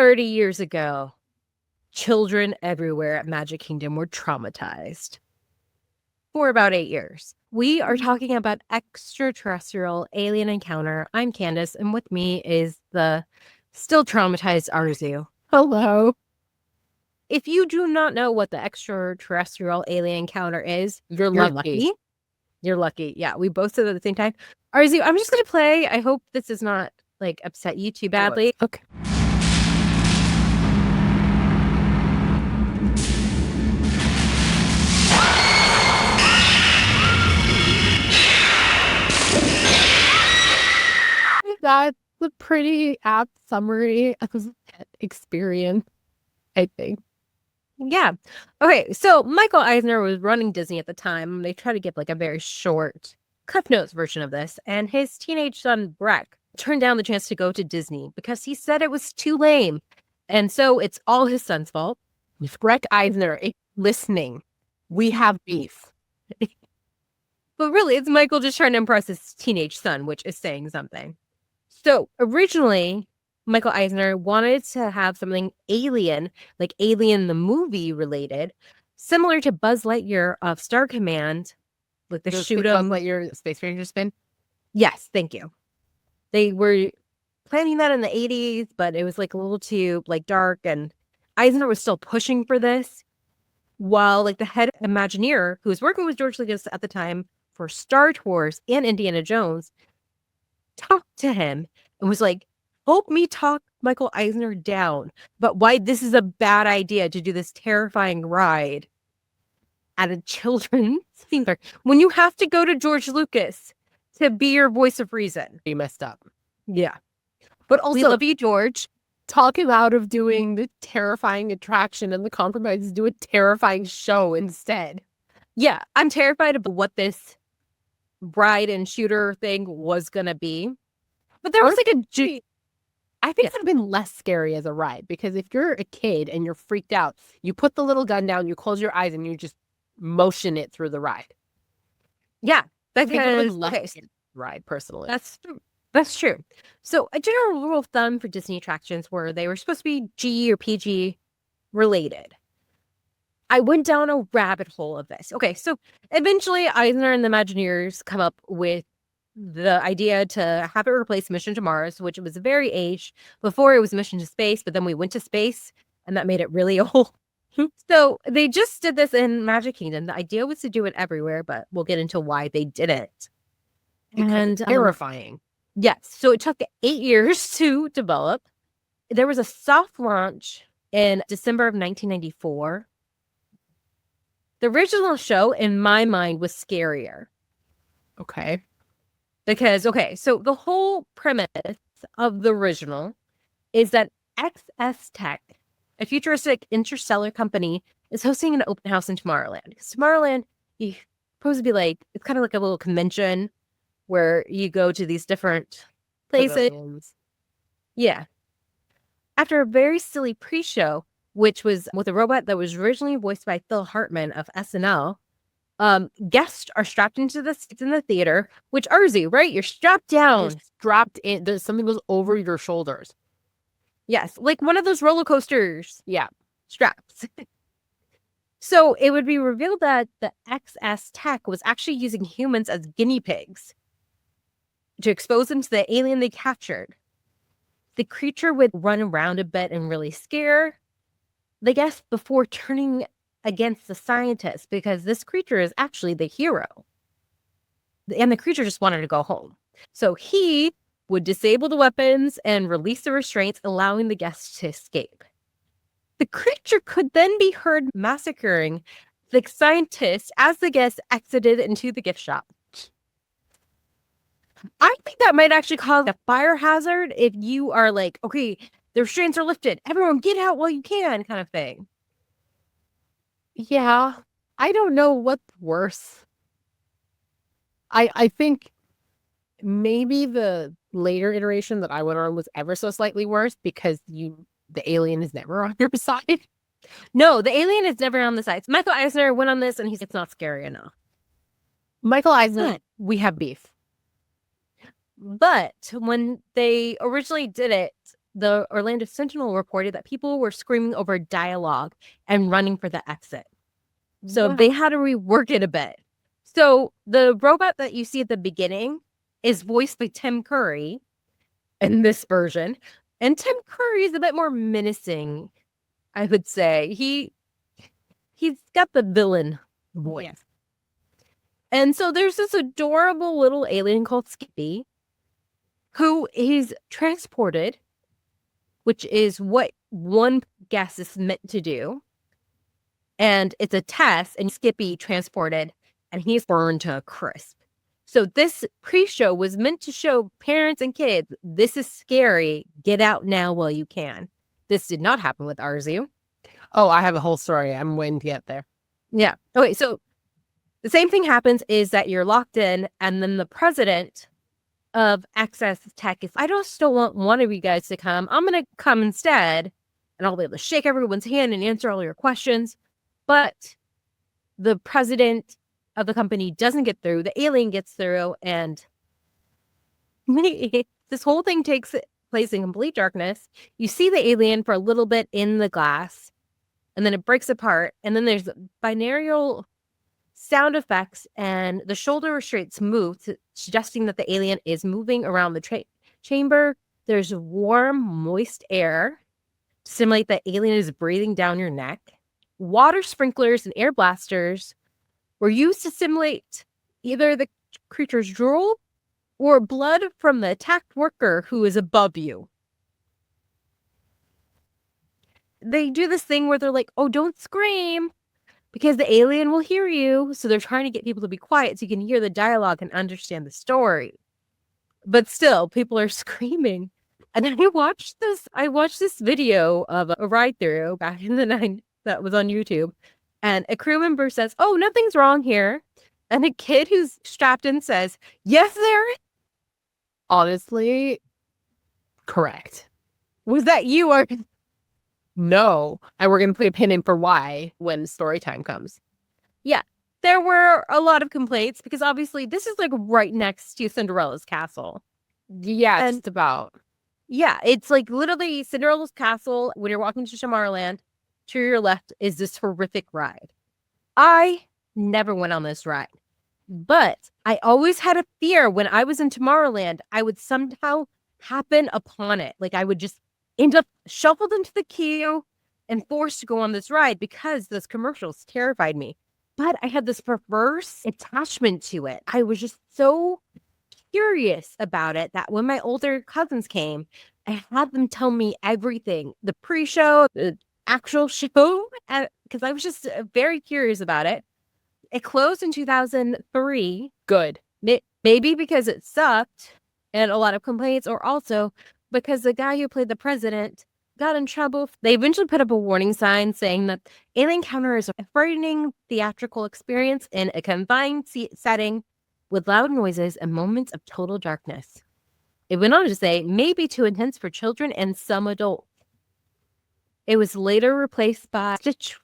30 years ago, children everywhere at Magic Kingdom were traumatized for about 8 years. We are talking about Extraterrestrial Alien Encounter. I'm Candace, and with me is the still traumatized Arezou. Hello. If you do not know what the Extraterrestrial Alien Encounter is, You're lucky. You're lucky. Yeah, we both said it at the same time. Arezou, I'm just going to play. I hope this does not upset you too badly. Okay. That's a pretty apt summary of that experience, I think. Yeah. Okay, so Michael Eisner was running Disney at the time. They tried to give a very short Cliff Notes version of this, and his teenage son Breck turned down the chance to go to Disney because he said it was too lame. And so it's all his son's fault. If Breck Eisner is listening, we have beef. But really, it's Michael just trying to impress his teenage son, which is saying something. So originally, Michael Eisner wanted to have something alien, like Alien the movie related, similar to Buzz Lightyear of Star Command, like the shoot 'em. Buzz Lightyear Space Ranger spin? Yes, thank you. They were planning that in the 80s, but it was a little too dark, and Eisner was still pushing for this, while the head Imagineer, who was working with George Lucas at the time for Star Wars and Indiana Jones, talked to him and was like, help me talk Michael Eisner down, but why this is a bad idea to do this terrifying ride at a children's theme park when you have to go to George Lucas to be your voice of reason. You messed up. Yeah. But also, we love you, George. Talk him out of doing the terrifying attraction, and the compromise is do a terrifying show instead. Yeah, I'm terrified of what this ride and shooter thing was gonna be. But there was I think it would have been less scary as a ride, because if you're a kid and you're freaked out, you put the little gun down, you close your eyes, and you just motion it through the ride. Yeah, because ride personally. That's true. So a general rule of thumb for Disney attractions were they were supposed to be G or PG related. I went down a rabbit hole of this. Okay, so eventually Eisner and the Imagineers come up with the idea to have it replace Mission to Mars, which was very aged. Before it was Mission to Space, but then we went to space, and that made it really old. So they just did this in Magic Kingdom. The idea was to do it everywhere, but we'll get into why they didn't. And terrifying. Yes. So it took 8 years to develop. There was a soft launch in December of 1994. The original show, in my mind, was scarier. Okay. Because, so the whole premise of the original is that XS Tech, a futuristic interstellar company, is hosting an open house in Tomorrowland. Because Tomorrowland, you're supposed to be it's kind of like a little convention where you go to these different places. Pavilions. Yeah. After a very silly pre-show, which was with a robot that was originally voiced by Phil Hartman of SNL, guests are strapped into the seats in the theater, which Arezou, right? You're strapped down. You're strapped in. There's something goes over your shoulders. Yes, like one of those roller coasters. Yeah. Straps. So it would be revealed that the XS Tech was actually using humans as guinea pigs to expose them to the alien they captured. The creature would run around a bit and really scare the guests before turning against the scientists, because this creature is actually the hero. And the creature just wanted to go home. So he would disable the weapons and release the restraints, allowing the guests to escape. The creature could then be heard massacring the scientists as the guests exited into the gift shop. I think that might actually cause a fire hazard if you are okay, the restraints are lifted, everyone get out while you can, kind of thing. Yeah, I don't know what's worse. I think maybe the later iteration that I went on was ever so slightly worse, because the alien is never on your side. No, the alien is never on the sides. Michael Eisner went on this and it's not scary enough. Michael Eisner, we have beef. But when they originally did it, the Orlando Sentinel reported that people were screaming over dialogue and running for the exit. So Wow. they had to rework it a bit. So the robot that you see at the beginning is voiced by Tim Curry in this version. And Tim Curry is a bit more menacing, I would say. He's got the villain voice. Yes. And so there's this adorable little alien called Skippy who is transported, which is what one guest is meant to do. And it's a test, and Skippy transported, and he's burned to a crisp. So this pre-show was meant to show parents and kids, this is scary. Get out now while you can. This did not happen with Arezou. Oh, I have a whole story. I'm waiting to get there. Yeah. Okay, so the same thing happens is that you're locked in, and then the president of Access Tech is, I just don't want one of you guys to come. I'm going to come instead, and I'll be able to shake everyone's hand and answer all your questions. But the president of the company doesn't get through. The alien gets through, and this whole thing takes place in complete darkness. You see the alien for a little bit in the glass, and then it breaks apart, and then there's binaural sound effects, and the shoulder restraints move, suggesting that the alien is moving around the chamber. There's warm, moist air to simulate that alien is breathing down your neck. Water sprinklers and air blasters were used to simulate either the creature's drool or blood from the attacked worker who is above you. They do this thing where they're like, oh, don't scream, because the alien will hear you. So they're trying to get people to be quiet so you can hear the dialogue and understand the story. But still, people are screaming. And I watched this video of a ride through back in the 90s that was on YouTube. And a crew member says, oh, nothing's wrong here. And a kid who's strapped in says, yes, there is. Honestly, correct. Was that you or No. And we're going to put a pin in for why when story time comes. Yeah, there were a lot of complaints because obviously this is like right next to Cinderella's castle. Yeah, And- just about. Yeah, it's like literally Cinderella's castle. When you're walking to Tomorrowland, to your left is this horrific ride. I never went on this ride, but I always had a fear when I was in Tomorrowland, I would somehow happen upon it. Like I would just end up shuffled into the queue and forced to go on this ride because those commercials terrified me. But I had this perverse attachment to it. I was just so curious about it that when my older cousins came, I had them tell me everything, the pre-show, the actual show, because I was just very curious about it. It closed in 2003. Good. Maybe because it sucked and a lot of complaints, or also because the guy who played the president got in trouble. They eventually put up a warning sign saying that Alien Encounter is a frightening theatrical experience in a confined setting with loud noises and moments of total darkness. It went on to say, maybe too intense for children and some adults. It was later replaced by Stitch,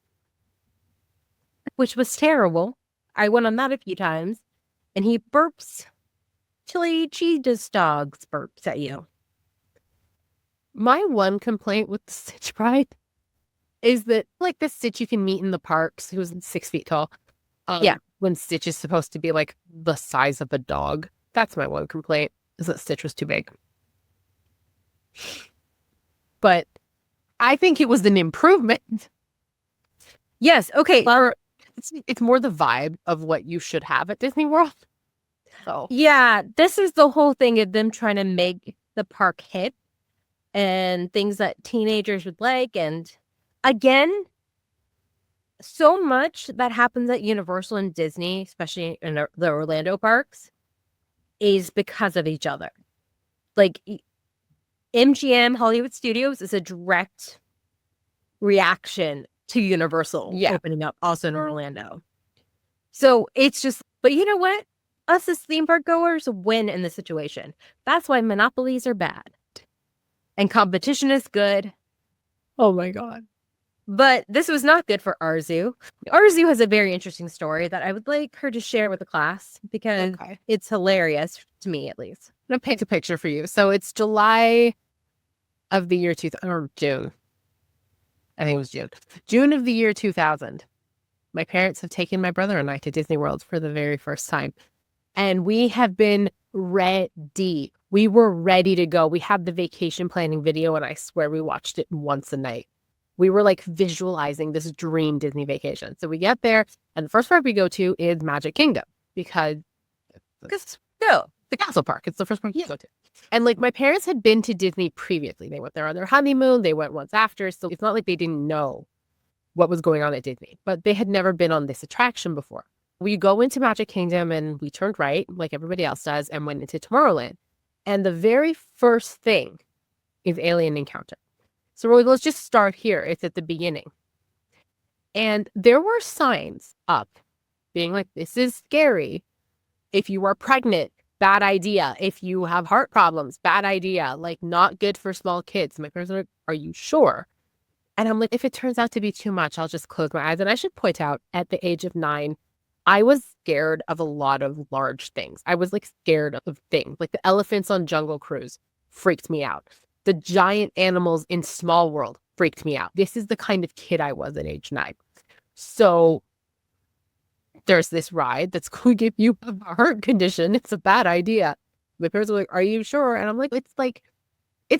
which was terrible. I went on that a few times, and he burps. Chili cheese dogs burps at you. My one complaint with the Stitch ride is that, like, the Stitch you can meet in the parks, who's 6 feet tall. Yeah. When Stitch is supposed to be, like, the size of a dog. That's my one complaint, is that Stitch was too big. But I think it was an improvement. Yes, okay. It's more the vibe of what you should have at Disney World. So Yeah, this is the whole thing of them trying to make the park hip and things that teenagers would like. And again, so much that happens at Universal and Disney, especially in the Orlando parks, is because of each other. Like MGM Hollywood Studios is a direct reaction to Universal opening up also in Orlando. So it's just, but you know what? Us as theme park goers win in this situation. That's why monopolies are bad. And competition is good. oh my God. But this was not good for Arezou. Arezou has a very interesting story that I would like her to share with the class because it's hilarious to me, at least. I'm going to paint a picture for you. So it's July of the year 2000, or June. I think it was June. June of the year 2000. My parents have taken my brother and I to Disney World for the very first time. And we have been ready. We were ready to go. We had the vacation planning video, and I swear we watched it once a night. We were like visualizing this dream Disney vacation. So we get there, and the first park we go to is Magic Kingdom because no, the castle park. It's the first park you go to. And like my parents had been to Disney previously. They went there on their honeymoon. They went once after. So it's not like they didn't know what was going on at Disney, but they had never been on this attraction before. We go into Magic Kingdom and we turned right, like everybody else does, and went into Tomorrowland. And the very first thing is Alien Encounter. So we're like, let's just start here. It's at the beginning. And there were signs up being like, this is scary. If you are pregnant, bad idea. If you have heart problems, bad idea. Like, not good for small kids. My parents are like, are you sure? And I'm like, if it turns out to be too much, I'll just close my eyes. And I should point out, at the age of 9, I was scared of a lot of large things. I was like scared of things. Like the elephants on Jungle Cruise freaked me out. The giant animals in Small World freaked me out. This is the kind of kid I was at age 9. So there's this ride that's going to give you a heart condition. It's a bad idea. My parents are like, are you sure? And I'm like, it's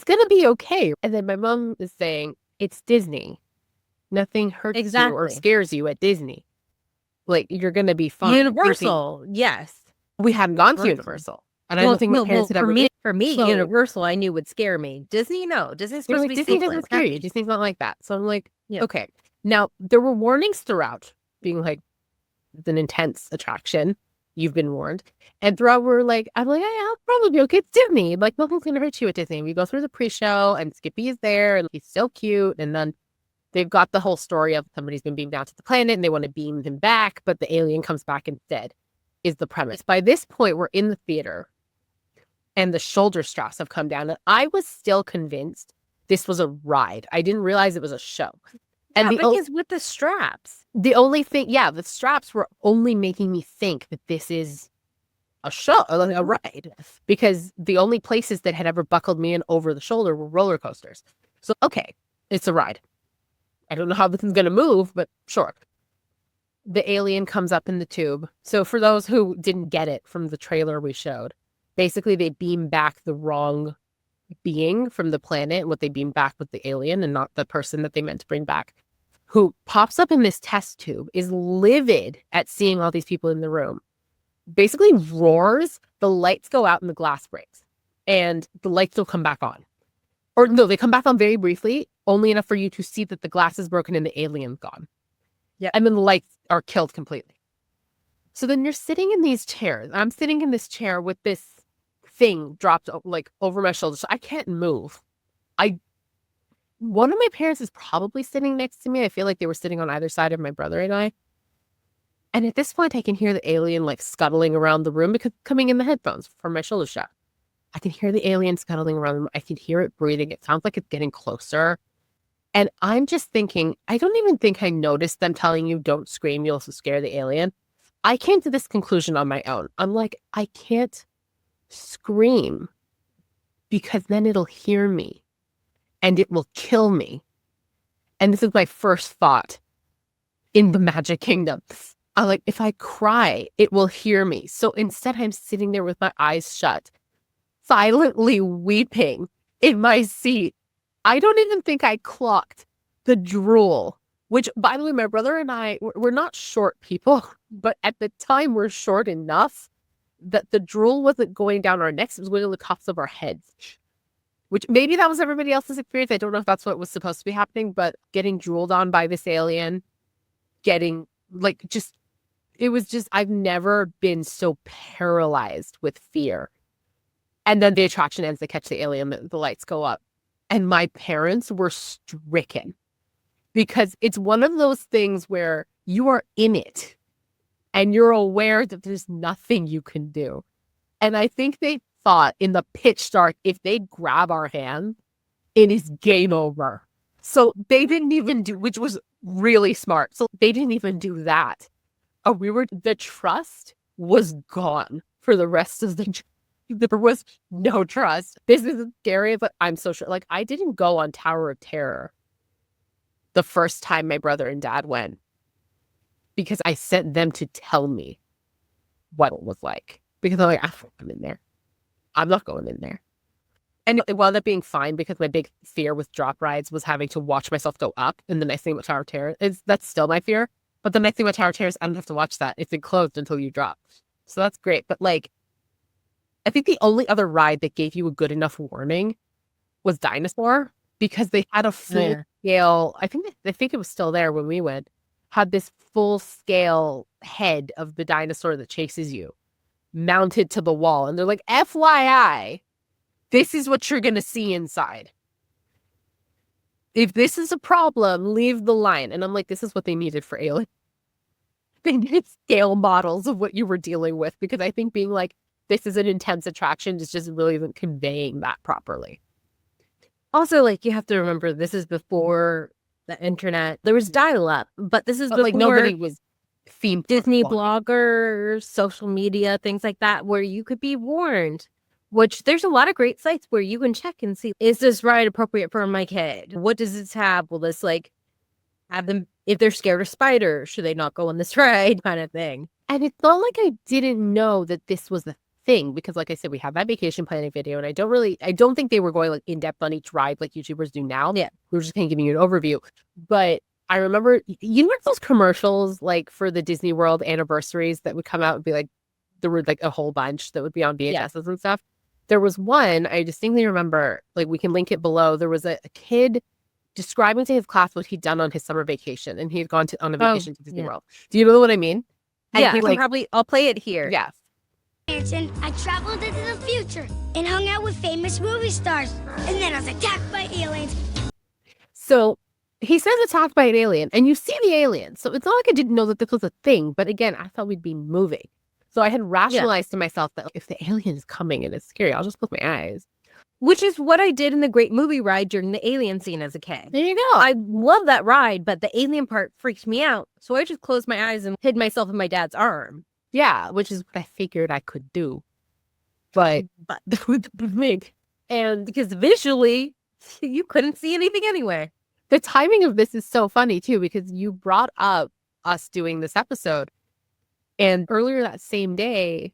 going to be okay. And then my mom is saying, it's Disney. Nothing hurts you or scares you at Disney. Like, you're going to be fine. Universal, yes. We hadn't gone to Universal. And I don't think my parents had ever been. For me, so, Universal, I knew would scare me. Disney, no. Disney's supposed to be Disney doesn't scare you. Disney's not like that. So I'm like, okay. Now, there were warnings throughout, being like, it's an intense attraction. You've been warned. And throughout, I'm like, hey, I'll probably be okay. It's Disney. Like, nothing's going to hurt you at Disney. We go through the pre-show, and Skippy is there, and he's so cute. And then they've got the whole story of somebody's been beamed down to the planet, and they want to beam him back, but the alien comes back instead, is the premise. By this point, we're in the theater, and the shoulder straps have come down, and I was still convinced this was a ride. I didn't realize it was a show. And because with the straps. The only thing, the straps were only making me think that this is a show, like a ride. Because the only places that had ever buckled me in over the shoulder were roller coasters. So, okay, it's a ride. I don't know how this is going to move, but sure. The alien comes up in the tube. So for those who didn't get it from the trailer we showed, basically they beam back the wrong being from the planet. What they beam back with the alien and not the person that they meant to bring back, who pops up in this test tube, is livid at seeing all these people in the room, basically roars, the lights go out and the glass breaks, and the lights will come back on. Or no, they come back on very briefly, only enough for you to see that the glass is broken and the alien's gone. Yeah. And then the lights are killed completely. So then you're sitting in these chairs. I'm sitting in this chair with this thing dropped like over my shoulder. So I can't move. One of my parents is probably sitting next to me. I feel like they were sitting on either side of my brother and I. And at this point, I can hear the alien like scuttling around the room because coming in the headphones from my shoulder strap. I can hear the alien scuttling around the room. I can hear it breathing. It sounds like it's getting closer. And I'm just thinking, I don't even think I noticed them telling you don't scream, you'll scare the alien. I came to this conclusion on my own. I'm like, I can't scream because then it'll hear me. And it will kill me. And this is my first thought in the Magic Kingdom. I'm like, if I cry, it will hear me. So instead, I'm sitting there with my eyes shut, silently weeping in my seat. I don't even think I clocked the drool, which, by the way, my brother and I, we're not short people, but at the time, we're short enough that the drool wasn't going down our necks. It was going to the tops of our heads. Which maybe that was everybody else's experience. I don't know if that's what was supposed to be happening, but getting drooled on by this alien, getting like it was just, I've never been so paralyzed with fear. And then the attraction ends, they catch the alien, the lights go up. And my parents were stricken because it's one of those things where you are in it and you're aware that there's nothing you can do. And I think they thought in the pitch dark, if they grab our hand, it is game over. So they didn't even do, which was really smart. So they didn't even do that. The trust was gone for the rest of the There was no trust. This isn't scary, but I'm so sure. Like, I didn't go on Tower of Terror the first time my brother and dad went because I sent them to tell me what it was like. Because I'm like, I'm in there. I'm not going in there. And it wound up being fine because my big fear with drop rides was having to watch myself go up. And the nice thing about Tower of Terror is that's still my fear. But the nice thing about Tower of Terror is I don't have to watch that. It's enclosed until you drop. So that's great. But like, I think the only other ride that gave you a good enough warning was Dinosaur because they had a full scale. I think it was still there when we went. Had this full scale head of the dinosaur that chases you mounted to the wall, and they're like, FYI, this is what you're gonna see inside. If this is a problem, leave the line. And I'm like, this is what they needed for Alien. They needed scale models of what you were dealing with because I think being like, this is an intense attraction is just really isn't conveying that properly. Also, like, you have to remember, this is before the internet. There was dial-up, but this is before like nobody was themed Disney bloggers, social media, things like that, where you could be warned. Which there's a lot of great sites where you can check and see, is this ride appropriate for my kid? What does this have? Will this like have them, if they're scared of spiders, should they not go on this ride kind of thing? And it's not like I didn't know that this was the thing because like I said, we have that vacation planning video and I don't think they were going like in depth on each ride like YouTubers do now. Yeah. We were just kind of giving you an overview. But I remember, you know, those commercials like for the Disney World anniversaries that would come out and be like, there were like a whole bunch that would be on VHSs and stuff. There was one, I distinctly remember, like we can link it below. There was a kid describing to his class what he'd done on his summer vacation, and he had gone on a vacation to Disney World. Do you know what I mean? And I'll play it here. Yeah. I traveled into the future and hung out with famous movie stars, and then I was attacked by aliens. So he says attacked by an alien, and you see the alien. So it's not like I didn't know that this was a thing, but again, I thought we'd be moving. So I had rationalized to myself that if the alien is coming and it's scary, I'll just close my eyes. Which is what I did in the Great Movie Ride during the alien scene as a kid. There you go. I love that ride, but the alien part freaked me out. So I just closed my eyes and hid myself in my dad's arm. Yeah, which is what I figured I could do. But big. And because visually, you couldn't see anything anyway. The timing of this is so funny, too, because you brought up us doing this episode. And earlier that same day,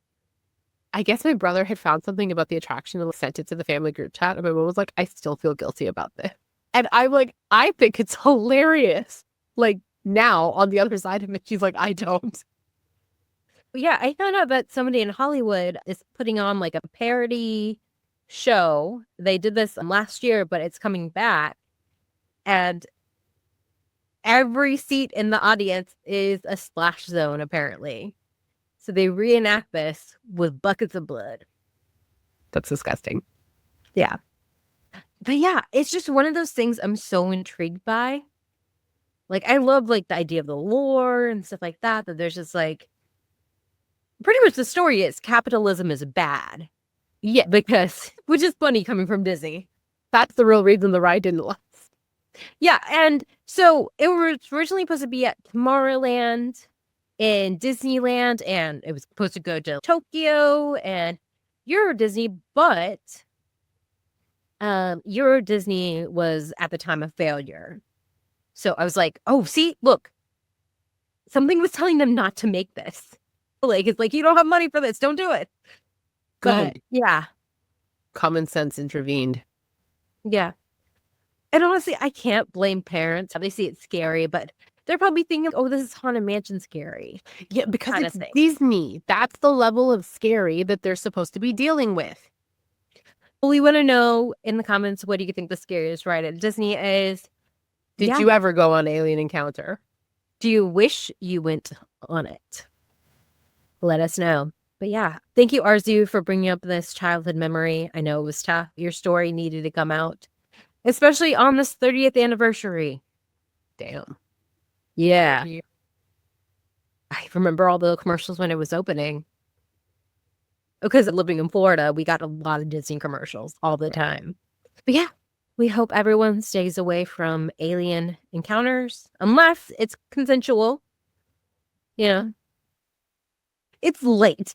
I guess my brother had found something about the attraction and sent it to the family group chat. And my mom was like, I still feel guilty about this. And I'm like, I think it's hilarious. Like now on the other side of it, she's like, I don't. Yeah, I found out that somebody in Hollywood is putting on like a parody show. They did this last year, but it's coming back. And every seat in the audience is a splash zone, apparently. So they reenact this with buckets of blood. That's disgusting. Yeah. But yeah, it's just one of those things I'm so intrigued by. Like, I love like the idea of the lore and stuff like that, that there's just like, pretty much the story is capitalism is bad. Yeah. Because, which is funny coming from Disney. That's the real reason the ride didn't last. Yeah, and so it was originally supposed to be at Tomorrowland in Disneyland, and it was supposed to go to Tokyo and Euro Disney, but Euro Disney was at the time a failure. So I was like, oh, see, look, something was telling them not to make this. Like, it's like, you don't have money for this, don't do it. Good. But, yeah. Common sense intervened. Yeah. And honestly, I can't blame parents. They see it's scary, but they're probably thinking, oh, this is Haunted Mansion scary. Yeah, because it's Disney. That's the level of scary that they're supposed to be dealing with. We want to know in the comments, what do you think the scariest ride at Disney is? Did you ever go on Alien Encounter? Do you wish you went on it? Let us know. But yeah, thank you, Arezou, for bringing up this childhood memory. I know it was tough. Your story needed to come out. Especially on this 30th anniversary. Damn. Yeah. I remember all the commercials when it was opening. Because living in Florida, we got a lot of Disney commercials all the time. But yeah, we hope everyone stays away from alien encounters. Unless it's consensual. You know. It's late.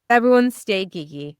Everyone stay geeky.